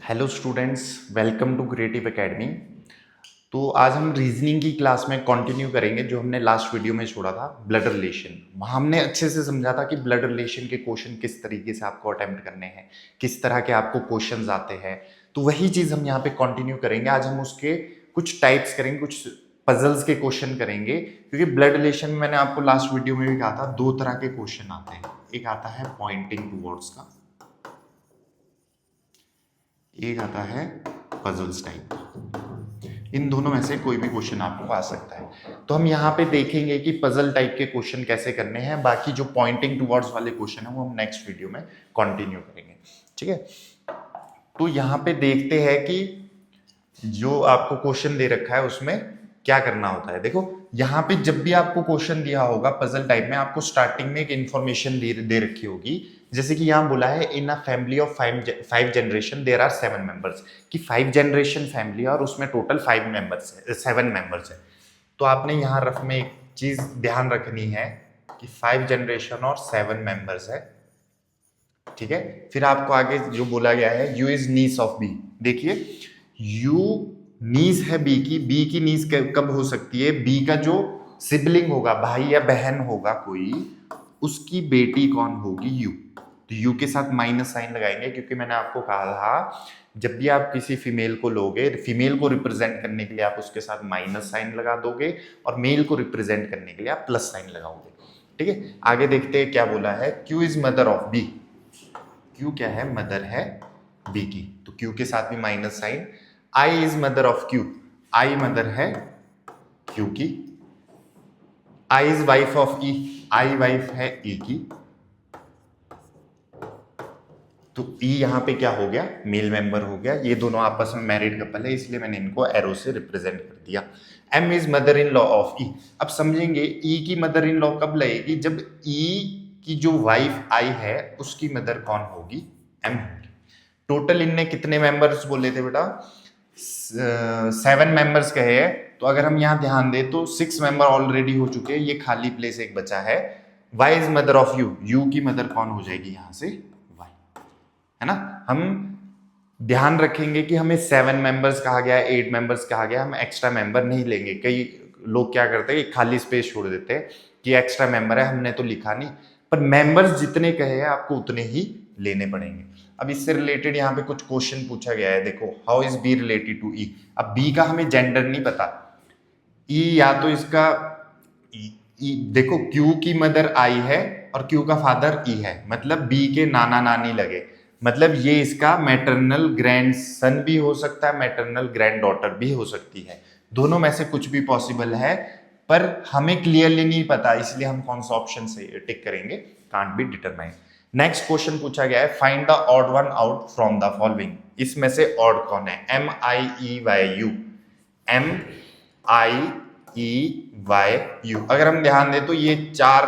Hello students, welcome to Creative Academy. तो आज हम रीजनिंग की क्लास में कंटिन्यू करेंगे जो हमने लास्ट वीडियो में छोड़ा था, ब्लड रिलेशन। वहाँ हमने अच्छे से समझा था कि ब्लड रिलेशन के क्वेश्चन किस तरीके से आपको अटेम्प्ट करने हैं, किस तरह के आपको क्वेश्चंस आते हैं। तो वही चीज़ हम यहाँ पे कंटिन्यू करेंगे। आज हम उसके कुछ टाइप्स करेंगे, कुछ पजल्स के क्वेश्चन करेंगे, क्योंकि ब्लड रिलेशन में मैंने आपको लास्ट वीडियो में भी कहा था दो तरह के क्वेश्चन आते हैं। एक आता है पॉइंटिंग टूवर्ड्स का, एक आता है पजल्स टाइप। इन दोनों में से कोई भी क्वेश्चन आपको आ सकता है। तो हम यहाँ पे देखेंगे कि पजल टाइप के क्वेश्चन कैसे करने हैं। बाकी जो पॉइंटिंग टुवर्ड्स वाले क्वेश्चन है वो हम नेक्स्ट वीडियो में कंटिन्यू करेंगे, ठीक है। तो यहाँ पे देखते हैं कि जो आपको क्वेश्चन दे रखा है उसमें क्या करना होता है। देखो यहाँ पे जब भी आपको क्वेश्चन दिया होगा पजल टाइप में, आपको स्टार्टिंग में एक इंफॉर्मेशन दे रखी होगी। जैसे कि यहाँ बोला है in a family of five generation there are 7 members, कि 5 जनरेशन फैमिली और उसमें टोटल 5 मेंबर्स है, 7 मेंबर्स है। तो आपने यहाँ रफ में एक चीज ध्यान रखनी है कि 5 जनरेशन और 7 मेंबर्स है, ठीक है। फिर आपको आगे जो बोला गया है U is niece of B. देखिए यू नीस है बी की नीस कब हो सकती है? बी का जो सिबलिंग होगा, भाई या बहन होगा कोई, उसकी बेटी कौन होगी? यू। तो यू के साथ माइनस साइन लगाएंगे, क्योंकि मैंने आपको कहा था जब भी आप किसी फीमेल को लोगे, फीमेल को रिप्रेजेंट करने के लिए आप उसके साथ माइनस साइन लगा दोगे और मेल को रिप्रेजेंट करने के लिए आप प्लस साइन लगाओगे, ठीक है। आगे देखते हैं क्या बोला है। Q is mother of B. Q क्या है? मदर है बी की, तो क्यू के साथ भी minus sign. I is mother of Q. I mother है क्यू की। I is wife of E. I wife है ई की। तो ई यहां पे क्या हो गया? मेल मेंबर हो गया। ये दोनों आपस में मैरिड कपल है, इसलिए मैंने इनको एरो से रिप्रेजेंट कर दिया। M is mother in law of E. अब समझेंगे ई की मदर इन लॉ कब लगेगी? जब ई की जो वाइफ आई है उसकी मदर कौन होगी? एम होगी। टोटल इनने कितने मेंबर्स बोले थे बेटा? 7 मेंबर्स कहे हैं। तो अगर हम यहाँ ध्यान दें तो 6 मेंबर ऑलरेडी हो चुके हैं, ये खाली प्लेस एक बचा है। Y is mother of U. U की मदर कौन हो जाएगी यहाँ से? वाई, है ना। हम ध्यान रखेंगे कि हमें 7 मेंबर्स कहा गया है, 8 मेंबर्स कहा गया, हम एक्स्ट्रा मेंबर नहीं लेंगे। कई लोग क्या करते हैं, खाली स्पेस छोड़ देते हैं कि एक्स्ट्रा मेंबर है, हमने तो लिखा नहीं। पर मेंबर्स जितने कहे हैं आपको उतने ही लेने पड़ेंगे। अब इससे रिलेटेड यहाँ पे कुछ क्वेश्चन पूछा गया है। देखो how is B related to E. अब बी का हमें जेंडर नहीं पता। ई या तो इसका देखो क्यू की मदर आई है और क्यू का फादर ई है, मतलब बी के नाना नानी लगे, मतलब ये इसका मैटरनल ग्रैंडसन भी हो सकता है, मैटरनल ग्रैंड डॉटर भी हो सकती है। दोनों में से कुछ भी पॉसिबल है, पर हमें क्लियरली नहीं पता, इसलिए हम कौन सा ऑप्शन से टिक करेंगे? Can't be determined. Next question पूछा गया है find the odd one out from the following. इसमें से ऑड कौन है? M I E Y U. M I E Y U. अगर हम ध्यान दें तो ये 4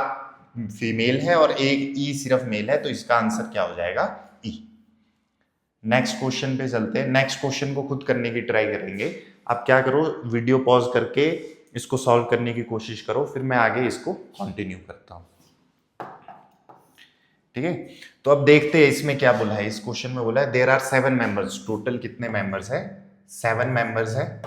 फीमेल है और एक ई सिर्फ मेल है, तो इसका आंसर क्या हो जाएगा? ई। नेक्स्ट क्वेश्चन पे चलते हैं। नेक्स्ट क्वेश्चन को खुद करने की ट्राई करेंगे। आप क्या करो, वीडियो पॉज करके इसको सॉल्व करने की कोशिश करो, फिर मैं आगे इसको कंटिन्यू करता हूं, ठीक है। तो अब देखते हैं इसमें क्या बोला है। इस क्वेश्चन में बोला है देयर आर 7 मेंबर्स। टोटल कितने मेंबर्स है? 7 मेंबर्स है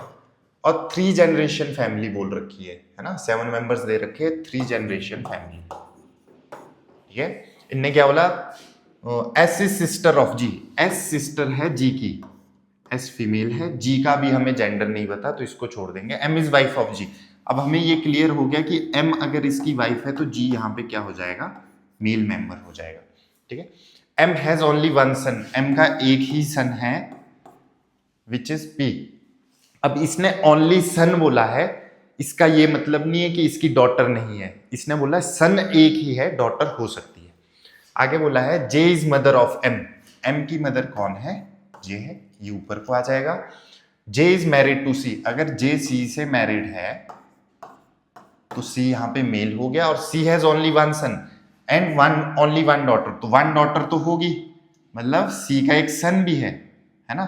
और 3 जनरेशन फैमिली बोल रखी है ना। 7 मेंबर्स दे रखे हैं, 3 जनरेशन फैमिली, ठीक है। इनने क्या बोला? S is sister of G. S sister है जी की, एस फीमेल है, जी का भी हमें जेंडर नहीं पता तो इसको छोड़ देंगे। एम इज वाइफ ऑफ जी। अब हमें ये क्लियर हो गया कि एम अगर इसकी वाइफ है तो जी यहाँ पे क्या हो जाएगा? मेल मेंबर हो जाएगा, ठीक है। M has only one son. M का एक ही सन है, विच इज पी। अब इसने ओनली सन बोला है, इसका ये मतलब नहीं है कि इसकी डॉटर नहीं है। इसने बोला सन एक ही है, डॉटर हो सकती है। आगे बोला है J is mother of M. M की मदर कौन है? जे है, ये ऊपर को आ जाएगा। J is married to C. अगर जे सी से मैरिड है तो सी यहाँ पे मेल हो गया, और C has only one son and one only one daughter, तो वन डॉटर तो होगी, मतलब सी का एक सन भी है ना,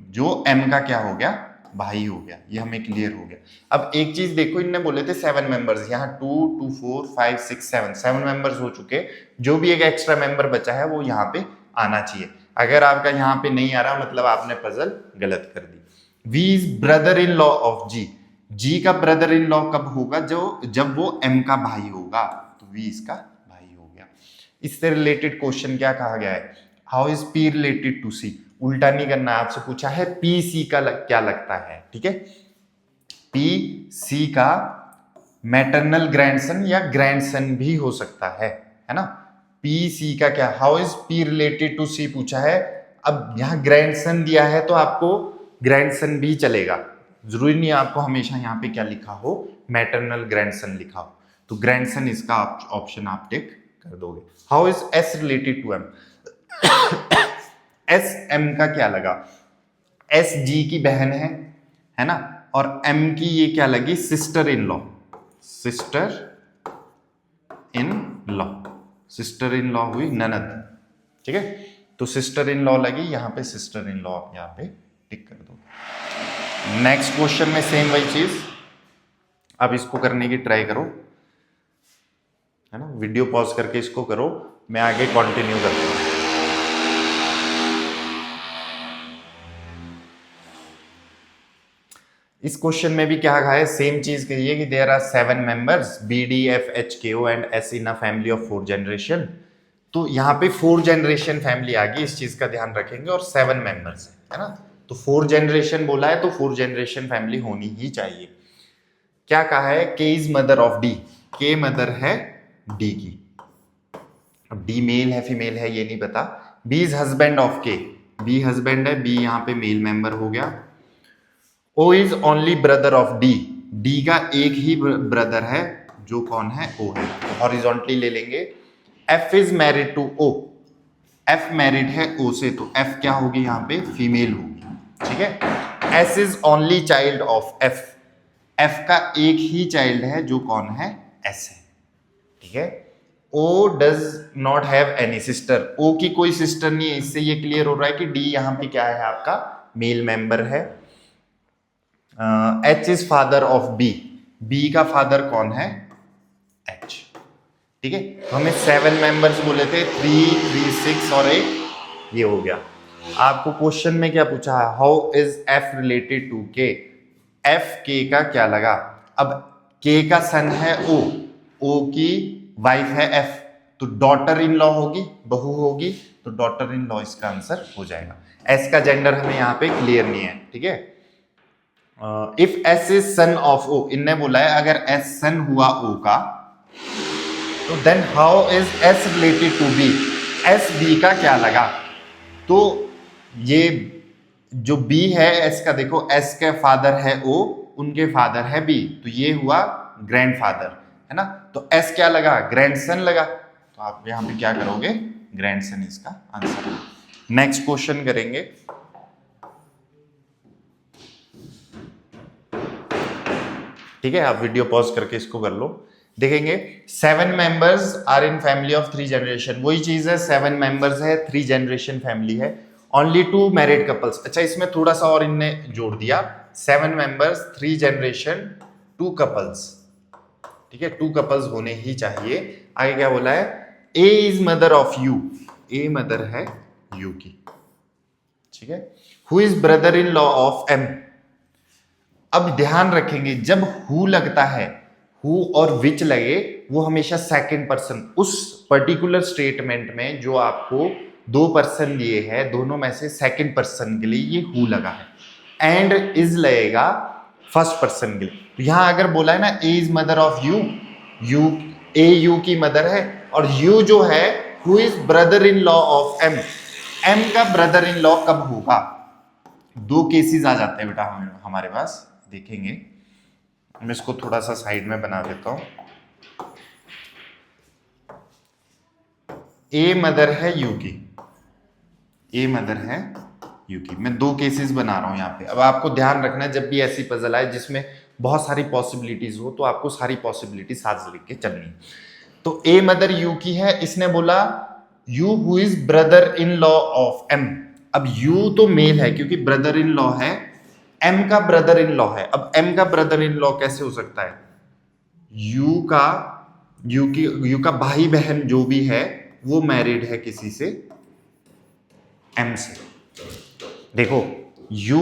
जो एम का क्या हो गया? भाई हो गया। ये हमें क्लियर हो गया। अब एक चीज देखो, इनने बोले थे 7 मेंबर्स, यहाँ 2 2 4 5 6 7 मेंबर्स हो चुके। जो भी एक एक्स्ट्रा मेंबर बचा है वो यहाँ पे आना चाहिए। अगर आपका यहाँ पे नहीं आ रहा मतलब आपने पजल गलत कर दी। V is brother in law of G, G का ब्रदर इन लॉ कब होगा, जब वो एम का भाई होगा, तो वी इसका भाई हो गया। इससे रिलेटेड क्वेश्चन क्या कहा गया है, how is P related to C, उल्टा नहीं करना, आपसे पूछा है पी सी का क्या लगता है, ठीक है, पी सी का मैटरनल ग्रैंडसन या ग्रैंडसन भी हो सकता है ना। पी सी का क्या, how is P related to C पूछा है, अब यहाँ ग्रैंडसन दिया है तो आपको ग्रैंडसन भी चलेगा, जरूरी नहीं आपको हमेशा यहाँ पे क्या लिखा हो, मैटरनल ग्रैंडसन लिखा हो, तो ग्रैंडसन इसका ऑप्शन आप टिक कर दोगे। How is S related to M, S M का क्या लगा, एस जी की बहन है ना, और एम की ये क्या लगी, sister in law, sister in law, sister in law हुई ननद, ठीक है, तो सिस्टर इन लॉ लगी, यहां पे सिस्टर इन लॉ यहां पे टिक कर दो। नेक्स्ट क्वेश्चन में सेम वही चीज, अब इसको करने की ट्राई करो, है ना, वीडियो पॉज करके इसको करो, मैं आगे कंटिन्यू करता हूं। इस क्वेश्चन में भी क्या कहा है, सेम चीज कही है कि there are 7 members B D F H K O and S in a family of 4 generation, तो यहाँ पे 4 जनरेशन फैमिली आ गई, इस चीज का ध्यान रखेंगे, और 7 मेंबर्स है ना, तो 4 जनरेशन बोला है तो 4 जनरेशन फैमिली होनी ही चाहिए। क्या कहा है, के इज मदर ऑफ डी, के मदर है डी की, अब डी मेल है फीमेल है ये नहीं पता, B is husband of K, B husband है, बी यहाँ पे मेल मेंबर हो गया, O is only brother of D, D का एक ही ब्रदर है जो कौन है, ओ है, तो हॉरिजॉन्टली ले लेंगे। F is married to O, F married है ओ से, तो एफ क्या होगी यहाँ पे, फीमेल होगी, ठीक है। S is only child of F, F का एक ही चाइल्ड है जो कौन है, एस है, ठीक है। O does not have any sister, O की कोई सिस्टर नहीं है, इससे ये क्लियर हो रहा है कि डी यहाँ पे क्या है, आपका मेल मेंबर है। H is father of B, B का फादर कौन है, एच, ठीक है, तो हमें 7 मेंबर्स बोले थे, 3, 3, 6 और 8 ये हो गया। आपको क्वेश्चन में क्या पूछा है, how is F related to K, F K का क्या लगा, अब के का सन है ओ, ओ की वाइफ है एफ, तो डॉटर इन लॉ होगी, बहू होगी, तो डॉटर इन लॉ इसका आंसर हो जाएगा। एस का जेंडर हमें यहाँ पे क्लियर नहीं है, ठीक है। If S is son of O, इनने बोला है अगर एस सन हुआ ओ का, तो then how is S related to B, S B का क्या लगा, तो ये जो बी है एस का, देखो एस के फादर है ओ, उनके फादर है बी, तो ये हुआ ग्रैंडफादर, है ना, तो एस क्या लगा, ग्रैंडसन लगा, तो आप यहां पे क्या करोगे, ग्रैंडसन इसका आंसर। नेक्स्ट क्वेश्चन करेंगे, ठीक है, आप वीडियो पॉज करके इसको कर लो, देखेंगे 7 members are in family of 3 generation, वही चीज है, 7 मेंबर्स है, 3 जनरेशन फैमिली है, ओनली 2 मैरिड कपल्स, अच्छा इसमें थोड़ा सा और इनने जोड़ दिया, 7 मेंबर्स 3 जनरेशन 2 कपल्स, ठीक है, 2 कपल्स होने ही चाहिए। आगे क्या बोला है, A is mother of U, A mother है यू की, ठीक है। Who is brother in law of M, अब ध्यान रखेंगे जब हु लगता है, हु और विच लगे वो हमेशा सेकंड पर्सन, उस पर्टिकुलर स्टेटमेंट में जो आपको 2 पर्सन दिए हैं दोनों में से सेकंड पर्सन के लिए ये हु लगा है, एंड इज लगेगा फर्स्ट पर्सन के लिए, तो यहां अगर बोला है ना A is mother of U, U A U की मदर है, और यू जो है who is brother in law of M, M का ब्रदर इन लॉ कब होगा, 2 केसेस आ जाते हैं बेटा हमारे पास, देखेंगे, मैं इसको थोड़ा सा साइड में बना देता हूं। ए मदर है यू की, ए मदर है यू की, मैं 2 केसेस बना रहा हूं यहां पे। अब आपको ध्यान रखना है जब भी ऐसी पजल आए जिसमें बहुत सारी पॉसिबिलिटीज हो, तो आपको सारी पॉसिबिलिटी साथ लिख के चलनी। तो ए मदर यू की है, इसने बोला U who is brother in law of M, अब यू तो मेल है क्योंकि ब्रदर इन लॉ है, एम का ब्रदर इन लॉ है, अब एम का ब्रदर इन लॉ कैसे हो सकता है, यू का भाई बहन जो भी है वो मैरिड है किसी से, एम से। देखो यू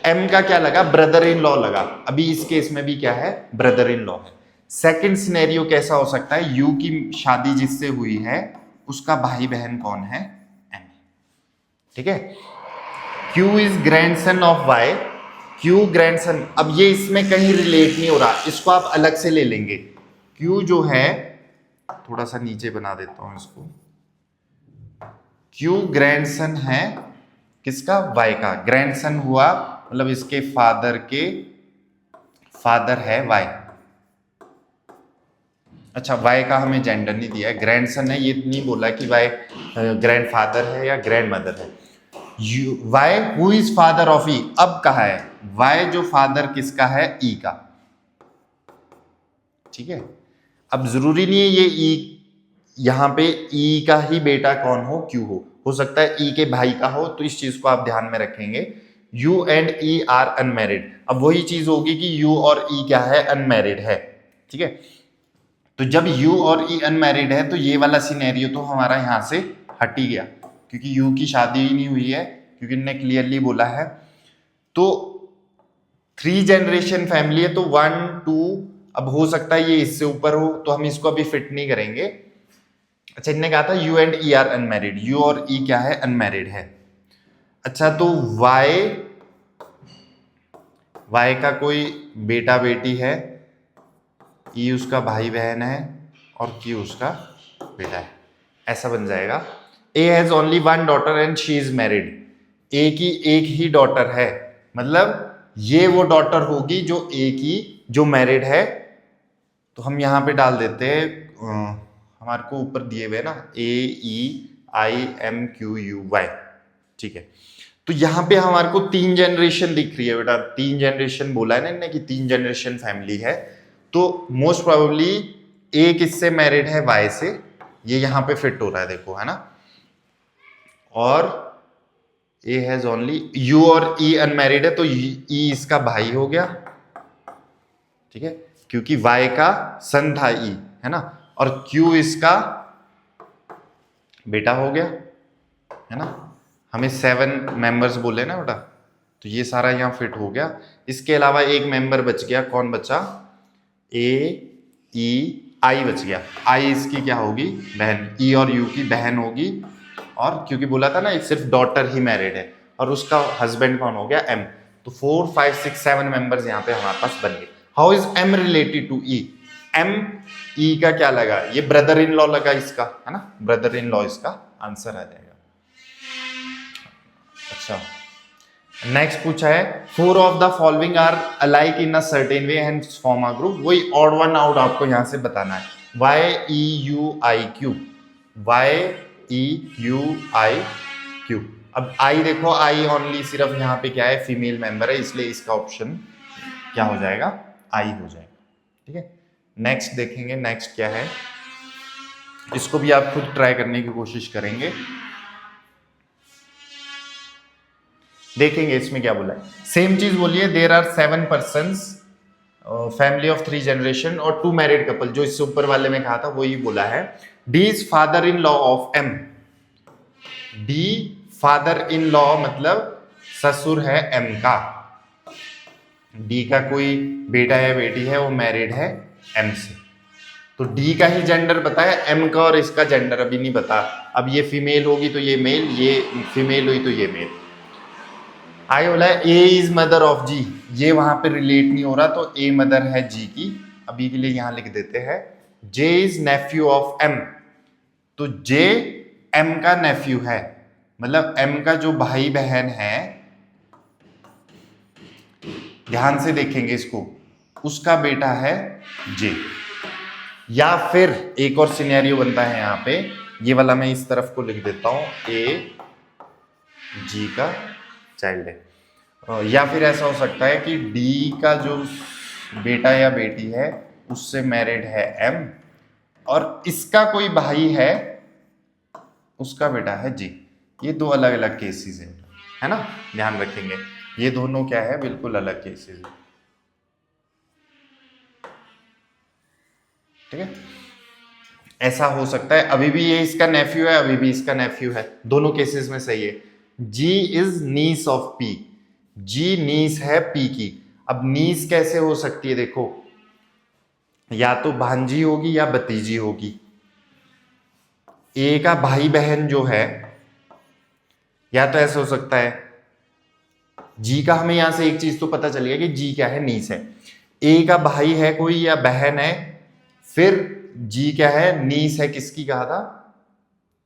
एम का क्या लगा, ब्रदर इन लॉ लगा, अभी इस केस में भी क्या है, ब्रदर इन लॉ है। सेकंड सिनेरियो कैसा हो सकता है, यू की शादी जिससे हुई है उसका भाई बहन कौन है, एम। ठीक है, Q is grandson of Y, Q grandson, अब ये इसमें कहीं रिलेट नहीं हो रहा, इसको आप अलग से ले लेंगे। क्यू जो है, थोड़ा सा नीचे बना देता हूं इसको, क्यू ग्रैंडसन है किसका, वाई का, ग्रैंडसन हुआ मतलब इसके फादर के फादर है वाई। अच्छा, वाई का हमें जेंडर नहीं दिया है, ग्रैंडसन है, ये नहीं बोला कि वाई ग्रैंडफादर है या ग्रैंड मदर है। Y who is father of E, अब कहा है वाई जो फादर किसका है, ई का। ठीक है, अब जरूरी नहीं है ये ई, यहां पे ई का ही बेटा कौन हो हो सकता है ई के भाई का हो, तो इस चीज को आप ध्यान में रखेंगे। You and E R unmarried, अब वही चीज होगी कि यू और ई क्या है, अनमैरिड है। ठीक है, तो जब यू और ई अनमैरिड है तो ये वाला सिनेरियो तो हमारा यहां से हट ही गया, क्योंकि यू की शादी ही नहीं हुई है, क्योंकि इन्होंने क्लियरली बोला है। तो 3 जनरेशन फैमिली है, तो 1 2, अब हो सकता है ये इससे ऊपर हो, तो हम इसको अभी फिट नहीं करेंगे। अच्छा, इन्होंने कहा था you and E R unmarried, you और ई क्या है, अनमैरिड है। अच्छा, तो वाई का कोई बेटा बेटी है, ई उसका भाई बहन है और क्यू उसका बेटा है, ऐसा बन जाएगा। A has only 1 daughter and she is married, A की एक ही डॉटर है, मतलब ये वो डॉटर होगी जो ए की जो मैरिड है। तो हम यहां पे डाल देते हैं, हमारे को ऊपर दिए हुए ना, AEIMQUY। ठीक है, तो यहां पे हमारे को 3 जनरेशन दिख रही है बेटा, 3 जनरेशन बोला है ना इन्होंने कि 3 जनरेशन फैमिली है, तो मोस्ट प्रोबेबली ए किससे मैरिड है, वाई से, ये यहां पे फिट हो रहा है, देखो है ना। और ए हैज ओनली, यू और ई अनमैरिड है, तो ई इसका भाई हो गया। ठीक है, क्योंकि वाई का सन था ई, है ना, और क्यू इसका बेटा हो गया, है ना। हमें 7 मेंबर्स बोले ना बेटा, तो ये सारा यहां फिट हो गया। इसके अलावा एक मेंबर बच गया, कौन बचा, आई बच गया। आई इसकी क्या होगी, बहन, ई और यू की बहन होगी, और क्योंकि बोला था ना सिर्फ डॉटर ही मैरिड है, और उसका हस्बैंड कौन हो गया, एम। तो 4 5 6 7 मेंबर्स यहाँ पे हमारे पास बन गए। How is M related to E, M E का क्या लगा, ये ब्रदर इन लॉ लगा इसका, है ना, ब्रदर इन लॉ इसका आंसर आ जाएगा। अच्छा, नेक्स्ट पूछा है 4 of the following are alike in a certain way and form a group, वही ऑड वन आउट आपको यहां से बताना है। YEUIQ, YEUIQ, अब आई देखो, आई ओनली सिर्फ यहाँ पे क्या है, फीमेल मेंबर है, इसलिए इसका ऑप्शन क्या हो जाएगा, आई हो जाएगा। ठीक है, नेक्स्ट देखेंगे, नेक्स्ट क्या है, इसको भी आप खुद ट्राई करने की कोशिश करेंगे, देखेंगे इसमें क्या बोला है। सेम चीज बोलिए, there are 7 persons, family of 3 generation और 2 मैरिड कपल, जो इससे ऊपर वाले में कहा था वही बोला है। D is father in law of M, D father in law मतलब ससुर है एम का, डी का कोई बेटा या बेटी है वो मैरिड है एम से, तो डी का ही जेंडर बताया, एम का और इसका जेंडर अभी नहीं बता। अब ये फीमेल होगी तो ये मेल, ये फीमेल हुई तो ये मेल। आगे बोला है ए इज मदर ऑफ जी, ये वहां पे रिलेट नहीं हो रहा, तो ए मदर है जी की, अभी के लिए यहां लिख देते हैं। जे इज नेफ्यू ऑफ एम, तो जे एम का नेफ्यू है, मतलब एम का जो भाई बहन है, ध्यान से देखेंगे इसको, उसका बेटा है जे। या फिर एक और सिनेरियो बनता है यहां पे, ये वाला मैं इस तरफ को लिख देता हूं, ए जी का चाइल्ड है। या फिर ऐसा हो सकता है कि डी का जो बेटा या बेटी है उससे मैरिड है एम, और इसका कोई भाई है, उसका बेटा है जी। ये 2 अलग अलग केसेस है ना, ध्यान रखेंगे, ये दोनों क्या है, बिल्कुल अलग केसेस है। ठीक है, ऐसा हो सकता है, अभी भी ये इसका नेफ्यू है, अभी भी इसका नेफ्यू है, दोनों केसेस में सही है। जी इज नीस ऑफ पी, जी नीस है पी की। अब नीस कैसे हो सकती है, देखो या तो भांजी होगी या भतीजी होगी। ए का भाई बहन जो है, या तो ऐसा हो सकता है, जी का हमें यहां से एक चीज तो पता चल गया कि जी क्या है, नीस है। ए का भाई है कोई या बहन है, फिर जी क्या है, नीस है, किसकी कहा था,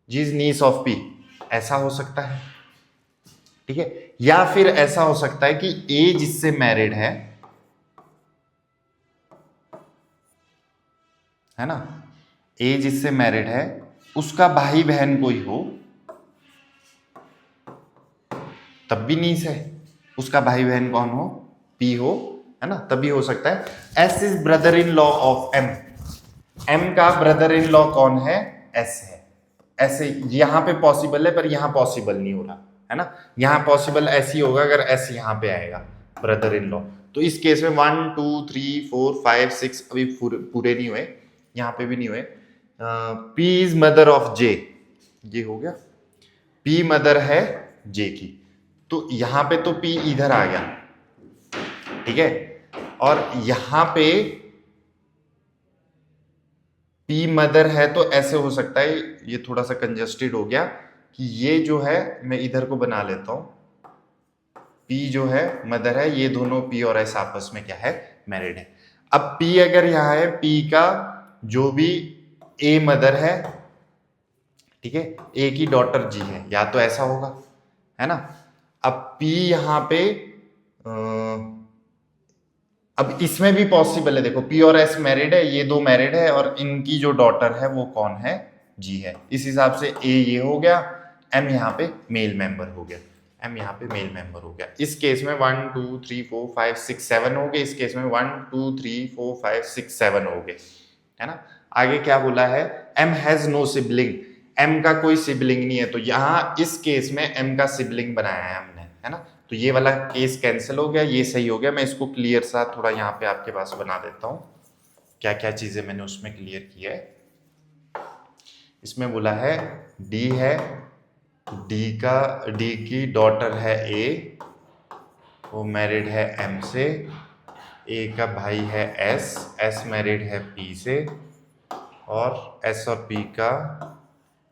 जी इज नीस ऑफ पी, ऐसा हो सकता है। ठीक है, या फिर ऐसा हो सकता है कि ए जिससे मैरिड है ना, ए जिससे मैरिड है उसका भाई बहन कोई हो, तब भी नीस है। उसका भाई बहन कौन हो, पी हो, है ना, तभी हो सकता है। S is brother in law of M, M का ब्रदर इन लॉ कौन है, एस है। ऐसे यहां पे पॉसिबल है, पर यहां पॉसिबल नहीं हो रहा है ना, यहां पॉसिबल ऐसे ही होगा अगर एस यहां पे आएगा, ब्रदर इन लॉ। तो इस केस में 1 2 3 4 5 6 अभी पूरे नहीं हुए, यहां पे भी नहीं हुए। पी इज मदर ऑफ जे, ये हो गया, पी मदर है जे की, तो यहां पे तो पी इधर आ गया, ठीक है। और यहां पे पी मदर है, तो ऐसे हो सकता है, ये थोड़ा सा कंजस्टेड हो गया कि ये जो है, मैं इधर को बना लेता हूं, पी जो है मदर है, ये दोनों पी और एस आपस में क्या है, मैरिड है। अब पी अगर यहां है, पी का जो भी ए मदर है, ठीक है, ए की डॉटर जी है, या तो ऐसा होगा, है ना। अब पी यहां पे अब इसमें भी पॉसिबल है, देखो पी और एस मैरिड है, ये दो मैरिड है, और इनकी जो डॉटर है वो कौन है, जी है। इस हिसाब से ए ये हो गया, एम यहाँ पे मेल मेंबर हो गया, एम यहाँ पे मेल मेंबर हो गया। इस केस में 1 2 3 4 5 6 7 हो गए, इस केस में 1 2 3 4 5 6 7 हो गए, है ना। आगे क्या बोला है, M has no sibling, M का कोई सिबलिंग नहीं है, तो यहाँ इस केस में एम का सिबलिंग बनाया है हमने, है ना। तो ये वाला केस कैंसिल हो गया, ये सही हो गया। मैं इसको क्लियर सा थोड़ा यहाँ पे आपके पास बना देता हूँ, क्या क्या चीजें मैंने उसमें क्लियर की है। इसमें बोला है डी है, डी की डॉटर है ए, वो मैरिड है एम से, ए का भाई है एस, एस मैरिड है पी से, और एस और पी का,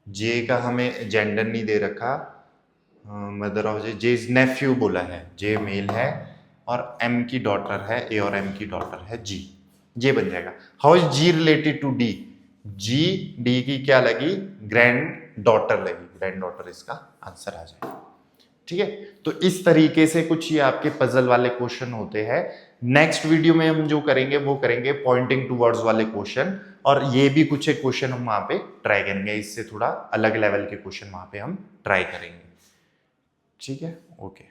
जे का हमें जेंडर नहीं दे रखा, mother of J is nephew बोला है, जे मेल है, और एम की डॉटर है, ए और एम की डॉटर है जी, जे बन जाएगा। How is G related to D, G D की क्या लगी, ग्रैंड डॉटर लगी, ग्रैंड डॉटर इसका आंसर आ जाएगा, ठीक है। तो इस तरीके से कुछ ये आपके पजल वाले क्वेश्चन होते हैं। नेक्स्ट वीडियो में हम जो करेंगे वो करेंगे पॉइंटिंग टूवर्ड्स वाले क्वेश्चन, और ये भी कुछ एक क्वेश्चन हम वहां पे ट्राई करेंगे, इससे थोड़ा अलग लेवल के क्वेश्चन वहां पे हम ट्राई करेंगे, ठीक है, ओके।